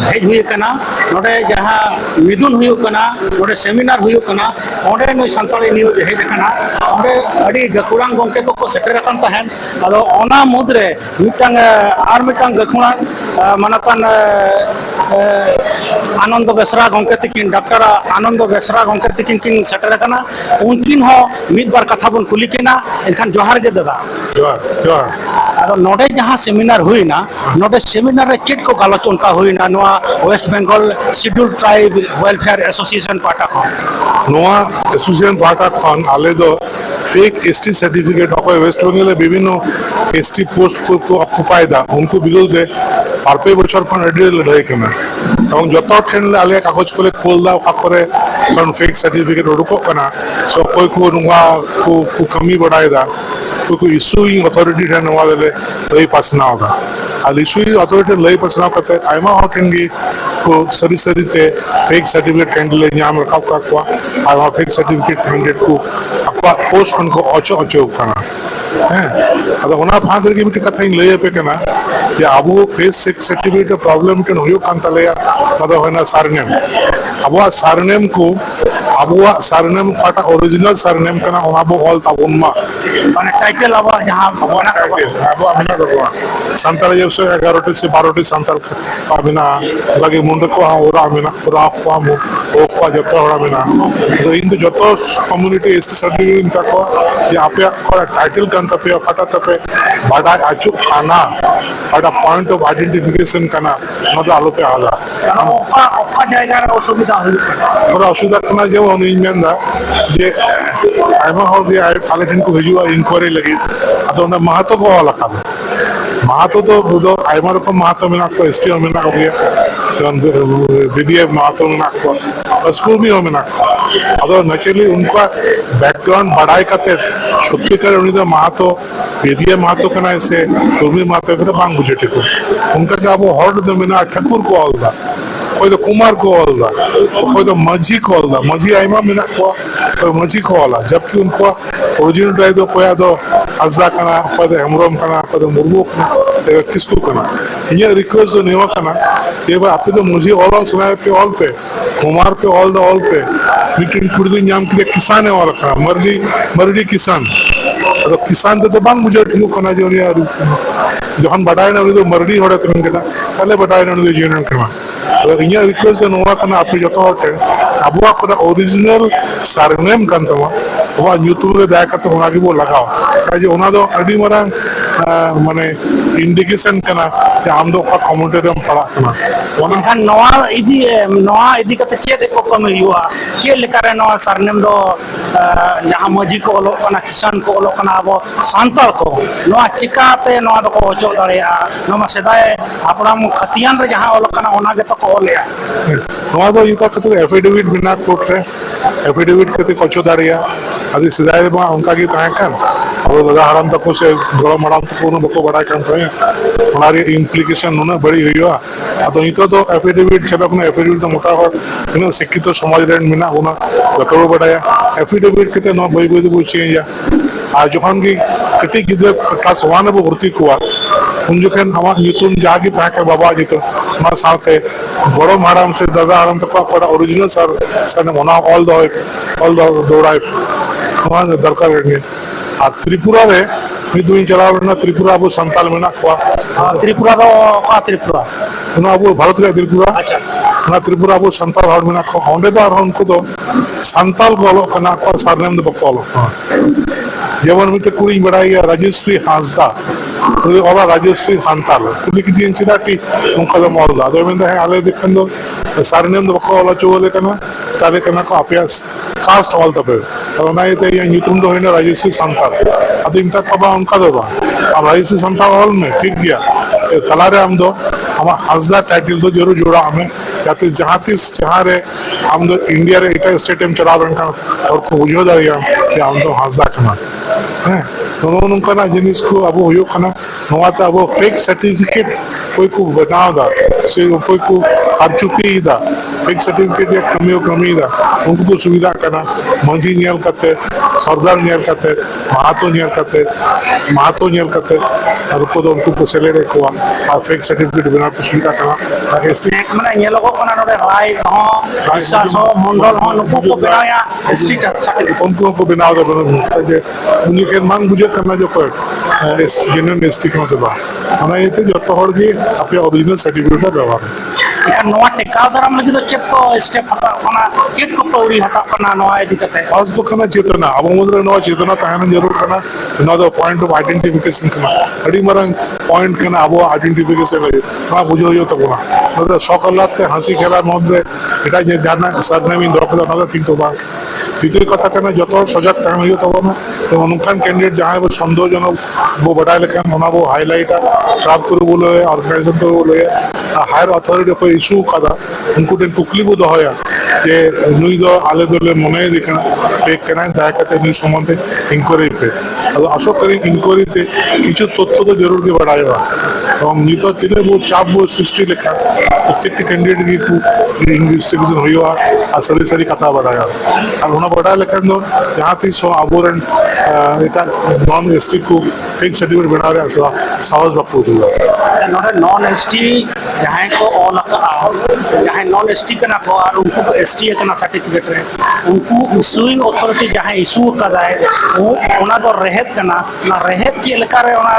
Hedge हुई कना नोडे जहां मिदुन हुई कना नोडे सेमिनार हुई कना ओंडे नुई संताली न्यूज हेज कना ओंडे अडी गकुड़ांग गंके को सेटर कन तहन आदो ओना मुद्रे मिटांग आर मिटांग गकुड़ांग मानतान आनंद बेसरा गंके तकिन डॉक्टर आनंद बेसरा गंके तकिन किन सेटर कना उनकिन हो मिद बार कथा बन कुली केना एनखान जोहार गे दादा जोहार आदो नोडे जहां सेमिनार हुईना नोडे सेमिनार रे चेक को गालोच उनका हुईना नोआ West Bengal schedule tribe welfare association पाटा खन नोआ एसोसिएशन पाटा खन आले दो फेक एसटी सर्टिफिकेट अको वेस्ट बंगाल विभिन्न एसटी पोस्ट को ऑक्युपाई दा उनको विरोध में पार्पे बचर खन एडी लड़ाई केना এবং যত ঠেন আলে কাগজ করে কোল দাও কাকরে কারণ ফেক সার্টিফিকেট ওরকো কানা সো কই কো নুয়া কো কমি বড়াই দা को इशूइंग अथॉरिटी है नवा दे लई पासना होगा आल इशूइंग अथॉरिटी लई पासना करते आयमा हटेंगी को सरी ते फेक सर्टिफिकेट कैंडिडेट न्याम रखा को आयमा फेक सर्टिफिकेट कैंडिडेट को अक्वा पोस्ट को ओचो ओचो खाना हैं अदा ओना फादर की बिटी कथा इन लई पे केना जे आबो फेक सर्टिफिकेट प्रॉब्लम के होयो कांतलया मदा होना सरनेम अबवा सरनेम को अबवा सरनेम काटा ओरिजिनल सरनेम कना ओनाबो ऑल ताबुनमा माने टाइटल अब यहाँ बना अब अमिना दरवा संताल जब से 11 से 12 संताल अमिना लगे मुंड को और अमिना और आपको हम ओ को जब तो अमिना तो इन जो तो कम्युनिटी एस सर्टिफिकेट इनका को ये आपे और टाइटल कान तपे फटा तपे बड़ा आचु खाना बड़ा पॉइंट ऑफ आइडेंटिफिकेशन करना मतलब आलो पे आला ओका जायगा रे असुविधा हुई और असुविधा करना जो नहीं मेंदा जे आइमा हो गया आई कालेटिन को भेजुआ इंक्वायरी लगी अतो ना महतो को वाला खाना महतो तो दो आइमा को महतो में ना को एसटी में ना हो गया विधि महतो में ना को स्कूल भी हो में ना अतो नेचुरली उनका बैकग्राउंड बढ़ाई करते छुट्टी कर उन्हीं तो महतो विधि महतो करना ऐसे तुमी महतो के बांग बुझेटे को उनका क्या वो हॉर्ड दे में ना ठाकुर को आलदा कोई तो कुमार को आलदा कोई तो मजी को आलदा मजी आइमा में ना को मजी को आला जबकि उनको ओरिजिनल ड्राइव तो कोई तो हज़दा करना कोई तो हेमरोम करना कोई तो मुर्मू करना तो किसको करना ये रिक्वेस्ट जो नहीं करना ये बात आप तो मुझे ऑल सुनाए पे ऑल पे कुमार पे ऑल द ऑल पे मीटिंग कुर्दी नाम के किसान है और करना मर्दी किसान तो किसान तो बांग मुझे ठीक करना जो नहीं यार जो हम बढ़ाए ना उन्हें तो मर्दी होड़ा करने का पहले बढ़ाए ना उन्हें जीवन करना तो ये रिक्वेस्ट नोवा करना आप जो तो होते अब वो अपना ओरिजिनल सरनेम करता हुआ वो यूट्यूब में देखा तो उन्हें वो लगाओ क्या उन्हें तो अड़ी मरा माने इंडिकेशन करना कि हम तो का कम्युनिटी में पढ़ा करना उन्हें kan नवा इदी कते चे देखो कम हुआ चे लेकर नवा सरनेम दो जहां मजी को ओलो कना किसान को ओलो कना अब सांतल को नवा चिकाते नवा दो को ओचो दरिया नवा सेदाय आपराम खतियान रे जहां ओलो कना ओना गे तो को ओलेया नवा दो युका कते एफिडेविट बिना कोर्ट रे एफिडेविट कते कोचो दरिया अभी सिदाय बा उनका की ताय कर और दादा हराम तक से बड़ा मराम तक उन्होंने बको बड़ा काम करे हमारी इंप्लीकेशन उन्होंने बड़ी हुई है तो इनको तो एफिडेविट चलो अपने एफिडेविट तो मोटा हो इन्होंने शिक्षित तो समाज रेंट मिला उन्होंने बको बढ़ाया एफिडेविट कितने नौ भाई भाई तो पूछे या आज जो हम की कितनी किधर क्लास 1 में भर्ती हुआ उन जो कि हमारे यूट्यूब जाके ताकि बाबा जी तो हमारे साथ है बड़ो महाराम से दादा हराम तक का ओरिजिनल सर ने मना ऑल द दौड़ाए वहाँ दरकार रहेंगे त्रिपुरा रे मिदुई चलावना त्रिपुरा वो संताल में ना हुआ त्रिपुरा तो का त्रिपुरा उन्हें वो भारत का त्रिपुरा अच्छा उन्हें त्रिपुरा वो संताल हार में ना हुआ होंडे तो आर उनको तो संताल को लो कना को सरनेम दे बकवालो जवन में तो कुड़ी बढ़ाई राजश्री हांसदा और राजश्री संताल कुली की दिन चिदाटी उनका तो मौला दो में है आले देखन दो सरनेम दे बकवालो चोले कना ताले कना को अभ्यास कास्ट ऑल तब तो ना ये तो ये यूट्यूब तो है ना राजश्री संताल अब इनका कबा उनका दो बा अब राजश्री संताल ऑल में ठीक गया कलारे हम दो हम हज़दा टाइटल तो जरूर जोड़ा हमें जाते जहाँ रे हम दो इंडिया रे इटा स्टेट में चला रहे हैं और को बुझो दारिया कि हम दो हज़दा करना हैं दोनों उनका ना जिनिस को अब हुयो करना नवाता अब फेक सर्टिफिकेट कोई को बनाओ दा से कोई को हर चुकी दा फेक सर्टिफिकेट या कमी दा उनको को सुविधा करना मंझी नियल करते सरदार नियल करते महातो नियल करते और को उनको को सेलेरे को और फेक सर्टिफिकेट बना को सुविधा करना ताकि माने ñelogo kana node rai ho বিশ্বাস ho mondol ho nuku ko benaya street certificate उनको को बनाओ तो उनके मांग बुझे करना जो कोई इस जेन्युइन स्टिक से बाहर हमें ये थे जो तो हर भी अपने ओरिजिनल सर्टिफिकेट का व्यवहार ikan noa टेकाव दाराम लगी तो चेक को स्टेप हटा kana चेक को पौड़ी हटा kana noa इदी कते आज तो करना चेतना अब मुद्रा नवा चेतना ताहना जरूर करना another point of identification करना अड़ी मरंग point करना अब identification लगे ना बुझो यो तो बोला मतलब सकलाते हंसी खेला मध्य এটা যে জানা সারনেম দরকার না কিন্তু বা দ্বিতীয় কথা কেন যত সজাগ থাকা হইও তবে না তো অনুখান ক্যান্ডিডেট जहां वो संदेहजनक वो बड़ा लेखन होना वो हाईलाइट प्राप्त करे बोले ऑर्गेनाइजेशन तो बोले हायर अथॉरिटी को इशू कदा उनको टेन टुकली बुद होया যে নুই দ আলে দলে মনে দেখেন টেক কেনা দায়কাতে নুই সম্বন্ধে ইনকোয়ারি पे अब আশা করি ইনকোয়ারিতে কিছু তথ্য তো জরুর কি বাড়াইবা এবং নিত দিনে वो চাপ वो সৃষ্টি লেখা প্রত্যেকটি ক্যান্ডিডেট কি इंग्लिश सिटीजन हुआ আর সারি সারি কথা বাড়ায়া আর ওনা বড়া লেখেন তো जहां ती सो আবরণ এটা নন এসটি को फेक सर्टिफिकेट बना रहे असला साहस बापू दिला नोडे नॉन एसटी जहां को ऑल का जहां नॉन एसटी कना को और उनको एसटी कना सर्टिफिकेट रे उनको इशूइंग अथॉरिटी जहां इशू कर है वो ओना दो रहेत कना ना रहेत के लेका रे ओना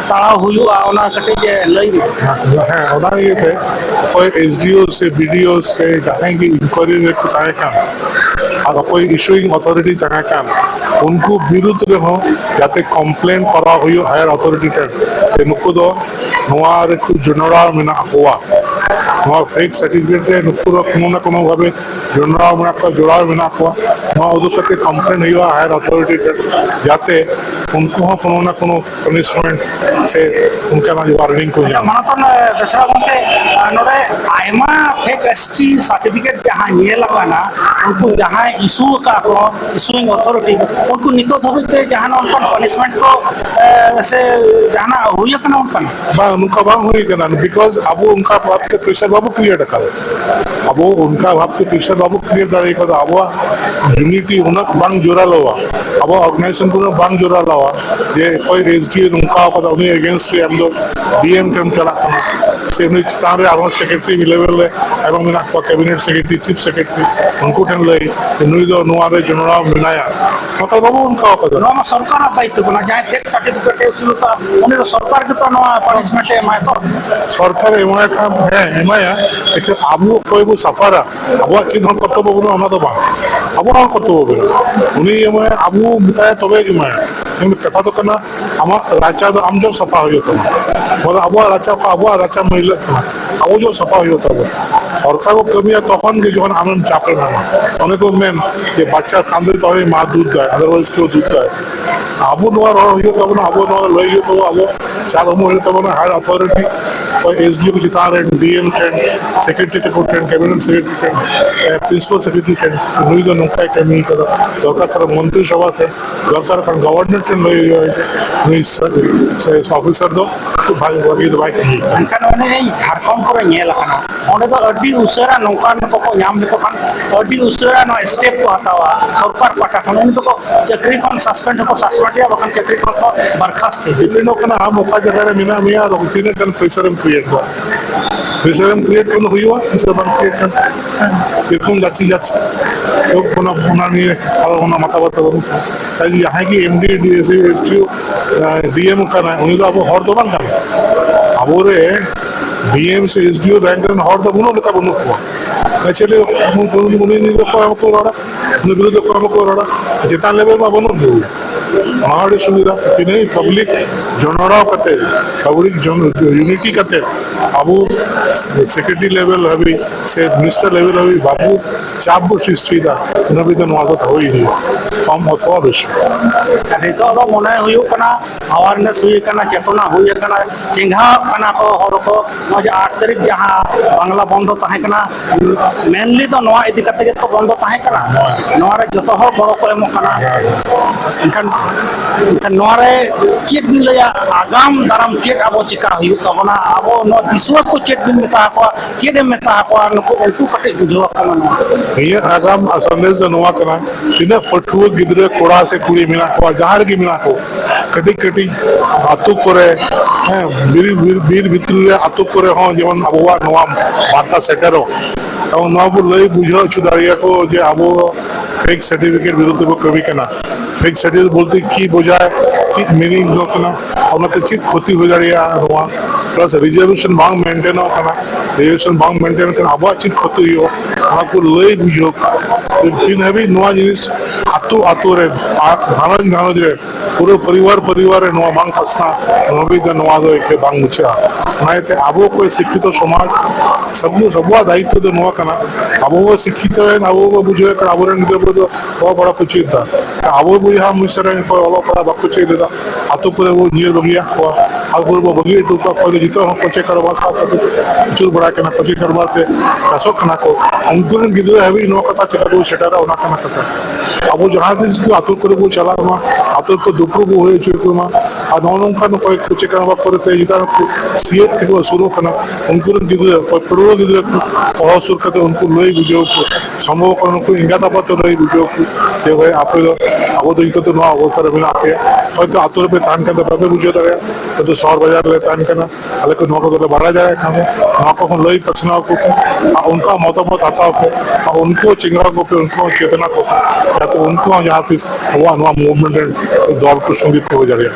ताड़ा हुआ ओना कटे जे लई है ओना ये थे कोई एसडीओ से बीडीओ से जहां की इंक्वायरी रे को ताए काम और कोई इशूइंग अथॉरिटी ताए काम उनको विरुद्ध में हो जाते कंप्लेन करा हुई हायर अथॉरिटी के नुको दो नोआर को जनरा मिना हुआ नोआ फेक सर्टिफिकेट रे नुको कोनो ना कोनो भाबे जनरा मिना को जोड़ा मिना हुआ नोआ उदो तक कंप्लेन हुआ हायर अथॉरिटी के जाते उनको कोनो ना कोनो पनिशमेंट से उनका ना वार्निंग को जा मानतन बेसरा गंते नोडे आयमा फेक एसटी सर्टिफिकेट जहां ये लगाना उनको जहां इशू का को इशूइंग अथॉरिटी उनको नितो धबिते जहां उनको पनिशमेंट को से जहां हुई कना उनका बांग हुई कना बिकॉज़ अब उनका बाप के प्रेशर बाबू क्रिएट कर अब उनका बाप के प्रेशर बाबू क्रिएट कर अब यूनिटी उना बांग जोड़ा लवा अब ऑर्गेनाइजेशन को बांग जोड़ा लवा जे कोई एसडी उनका पता उन्हें अगेंस्ट हम दो डीएम टेम चला कना से नु तारे आरो सेक्रेटरी लेवल ले एवं मिना को कैबिनेट सेक्रेटरी चीफ सेक्रेटरी उनको टेम लई नुई दो नुआरे जनरा मिनाया मतलब बाबू उनका पता नोमा सरकार दायित्व बना जाए फेक सर्टिफिकेट इशू का उन्हें तो सरकार के तो नोआ पनिशमेंट है माय तो सरकार एमआई काम है एमआई एक आबू कोई वो सफारा आबू चिन्ह कर्तव्य बोलो हम तो बा आबू हम कर्तव्य बोलो उन्हीं एमआई आबू बताया तबे एमआई हम कथा तो करना हम राजा तो हम जो सफा हो तो बोला आबू राजा महिला आबू जो सफा हो तो सरकार को कमी है तখন के যখন আমরা চাপে না অনেক মেন যে বাচ্চা কান্দে তবে মা দুধ দেয় अदरवाइज কেউ দুধ দেয় আবু নোয়ার হইও তবে না আবু নোয়ার লই হইও তবে আবু চার হইও তবে না হায়ার অথরিটি और एसडीओ को जिता रहे डीएम टेन सेक्रेटरी को टेन कैबिनेट सेक्रेटरी टेन प्रिंसिपल सेक्रेटरी टेन नुई दो नुका टेन करा दरकार कर मंत्री सभा थे दरकार कर गवर्नर टेन लई नुई से ऑफिसर दो तो भाई वगी दो भाई अनकान माने झारखंड को नेल कना ओंडे तो अड्डी उसरा नौकान को नाम लेको खान अड्डी उसरा नो स्टेप को हटावा सरकार पाटा खान उन तो चक्री खान सस्पेंड या बखन चक्री खान को बर्खास्त थे डिपेंड कना हम ओका जगह रे मिना मिया रोतीने कन प्रेशर क्रिएट करना हुआ इसे बंद क्रिएट कर बिल्कुल जाची तो कोना कोना नहीं और कोना माता बात करूं ताकि यहाँ की एमडी डीएससी एसटीओ डीएम करना है उन्हीं को अब हर दो बंद करना अब रे डीएम से एसडीओ रैंक करना हर दो बुनो लेता बुनो हुआ चले उन्हीं नहीं लोग को रहा उन्हीं विरोध को रहा जितना लेवल में बुनो दो हमारे सुविधा कि नहीं पब्लिक जनरा कते पब्लिक यूनिटी कते बाबू सेक्रेटरी लेवल अभी से मिनिस्टर लेवल अभी बाबू चाप सुविधा नबी तो नवागत हो ही नहीं कम होता बेसी नितो दो मने हुई कना अवेयरनेस हुई कना चेतना हुई कना चिंघा कना को हर को 8 तारीख जहां बांग्ला बंद ताहे कना मेनली तो नवा इदी कते तो बंद ताहे कना नवा रे जतो हो बड़ो को एमो कना इनखान नोरे चेक दिन लया आगाम दाराम चेक अब चिका हुई तबना अब नो दिसवा को चेक दिन मेता को चेक मेता को उनको कटे बुझवा कना ᱤᱧᱟᱹᱜ ᱟᱜᱟᱢ ᱥᱟᱸᱫᱮᱥ ᱫᱚ ᱱᱚᱣᱟ ᱠᱟᱱᱟ ᱛᱤᱱᱟᱹᱜ ᱯᱟᱹᱴᱷᱩᱣᱟᱹ ᱜᱤᱫᱽᱨᱟᱹ ᱠᱚᱲᱟ ᱥᱮ ᱠᱩᱲᱤ ᱢᱮᱱᱟᱜ ᱠᱚᱣᱟ ᱡᱟᱦᱟᱸ ᱨᱮᱜᱮ ᱢᱮᱱᱟᱜ ᱠᱚ ᱠᱟᱹᱴᱤᱡ ᱠᱟᱹᱴᱤᱡ ᱟᱛᱳ ᱠᱚᱨᱮ ᱵᱤᱨ ᱵᱷᱤᱛᱨᱤ ᱨᱮ ᱟᱛᱳ ᱠᱚᱨᱮ ᱦᱚᱸ ᱡᱮᱢᱚᱱ ᱟᱵᱚᱣᱟᱜ ᱱᱚᱣᱟ ᱵᱟর্তা ᱥᱮᱴᱮᱨᱚᱜ এবং নয়া বো লই বুঝাও হচ্ছে দাঁড়িয়াকো যে আবো ফেক সার্টিফিকেট বিরুদ্ধে বো কবি কেনা ফেক সার্টিফিকেট বলতে কি বোঝায় ঠিক মিনিং দো কেনা ওনাতে ঠিক ক্ষতি হয়ে দাঁড়িয়া নয়া প্লাস রিজার্ভেশন বাং মেনটেন কেনা রিজার্ভেশন বাং মেনটেন কেনা আবহাওয়া ঠিক ক্ষতি হইও ওনাকে লই বুঝাও তিন হাবি নয়া জিনিস আতো আতো রে ঘানজ ঘানজ রে পুরো পরিবারে নয়া বাং ফাসনা নবী দা নয়া দো একে বাং মুছা ওনাতে আবো কোই শিক্ষিত সমাজ सबुआ दायित्व तो नवा कना अब शिक्षित है अब बुझे अब गिद्रा बहुत बड़ा कुछ था अब बुझा मुसर अल पड़ा बाको चेदा आतो को निये बगिया आगो बगिए टूका पहले जितो कोचे करवा चूर बड़ा कना कोचे करवा से चासो कना को उनको गिद्रा है नो कथा चेका को सेटारा ओना कना कथा अब जहां दिस को आतो को वो चला मा आतो को दुपरो को होए चुको मा आ दोनों का कोई कोचे करवा करते जिता सीए को शुरू कना उनको गिद्रा कोई गिद्रा अहसुर करते उनको लई बुझो संभव कर उनको इंगाता पत्र लई बुझो जे भाई आप अब तो इतो तो ना अवसर मिला के हयतो आतुर पे तान करते बाबे बुझो दरे तो शहर बाजार ले तान करना अले को नौको तो बढ़ा जाए खाने नौको को लई प्रश्न को उनका मतामत आता हो उनको चिंगरा को पे उनको चेतना को या तो उनको यहाँ पे हुआ नवा मूवमेंट दौड़ को संगीत हो जा रहा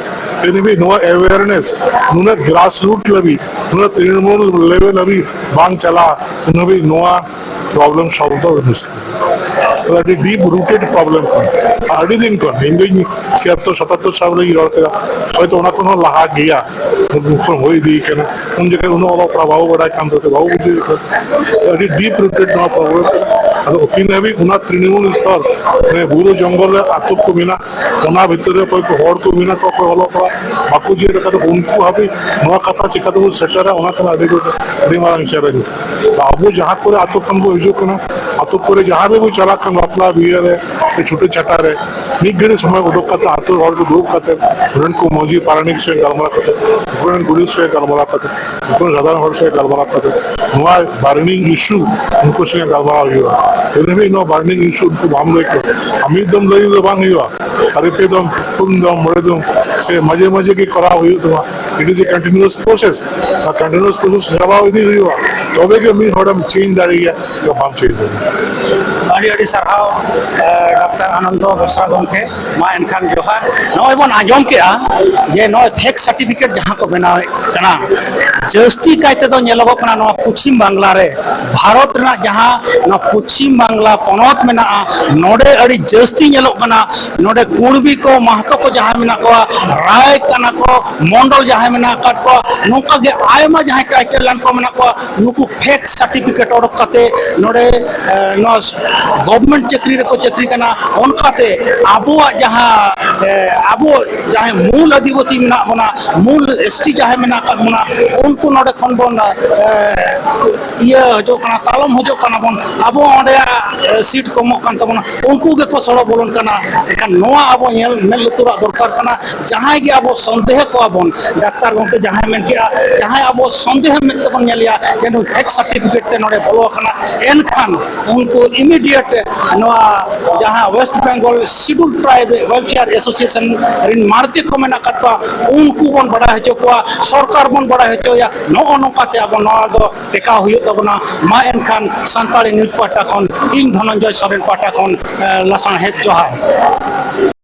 है भी नवा अवेयरनेस नुना ग्रास रूट लबी नुना तृणमूल लेवल अभी बांग चला उन्हें भी नवा प्रॉब्लम सॉल्व तो मुश्किल डीप रूटेड प्रॉब्लम आड़ी दिन को हिंदू 76-77 साल लगी रहा था हयतो ओना कोनो लाहा गया मुखर होई दी केना उन जगह उन वाला प्रभाव बड़ा काम करते भाव बुझे अड़ी डीप रूटेड ना प्रॉब्लम अब ओपिन भी उना तृणमूल स्तर ने बुरो जंगल आतो को बिना ओना भीतर कोई हर को बिना को वाला पड़ा बाकू जे रखा तो उनको हबी नवा कथा चिका तो सेटर ओना कना अड़ी मारंग चेरे अब जहां को आतो कम को हिजो कना आतो को जहां भी वो चला कम अपना बियर है से छोटे छटा रे निगड़े समय उदक कथा आतो और जो लोग कते उन को मौजी पारणिक से गलमला कते उन गुडी से गलमला कते उन साधारण हर से गलमला कते नवा बार्निंग इशू उनको से गलमला हुआ इन्हें भी नो बार्निंग इशू उनको मामले के अमित दम लई दो बांग हुआ अरे पे दम तुम दम मरे दम से मजे मजे की करा हुई तो it is a continuous process a continuous process जवाब इदी हुआ तो बे के मी थोड़ा चेंज दाड़ी है जो हम चेंज है अड़ी अड़ी सरहाव डॉक्टर आनंद बेसरा गमके मा एनखान जोहार नय बन आजम के जे नय फेक सर्टिफिकेट जहां को बनाव कना जस्ती कायते तो नेलबो कना न पश्चिम बांग्ला रे भारत ना जहां न पश्चिम बांग्ला पनत मेना नोडे अड़ी जस्ती नेलो कना नोडे कुड़बी को महतो को जहां मेना को राय कना को मंडल जहां मेना काट को नोका गे आयमा जहां टाइटल लान को मेना को नुकु फेक सर्टिफिकेट ओडक काते नोडे न गवर्नमेंट चक्री रे को चक्री कना ओनकाते आबुआ जहां आबो जहां मूल आदिवासी मेना बना मूल एसटी जहां मेना का बना उनको नोडे खन बन ये जो कना तालम हो जो कना बन आबो ओडे सीट कमो कान तबना उनको गे को सड़ो बोलन कना एखान नोआ आबो मेल लुतुरा दरकार कना जहां गे आबो संदेह को आबन डाक्टर गमके जहां मेन के जहां आबो संदेह में तबन नेलिया जेनु फेक सर्टिफिकेट ते नोडे बोलो कना एनखान उनको इमीडिएट नोआ जहां West Bengal schedule tribe welfare association रिन मारती को मेना कटवा उनको बन बड़ा हेचो को सरकार बन बड़ा हेचो या नो नोकाते अब नोआ दो टेकाव हुयो तबना मा एनखान संताली न्यूज पाटा खन इन धनंजय सरेन पाटा खन लसन हेत जोहार।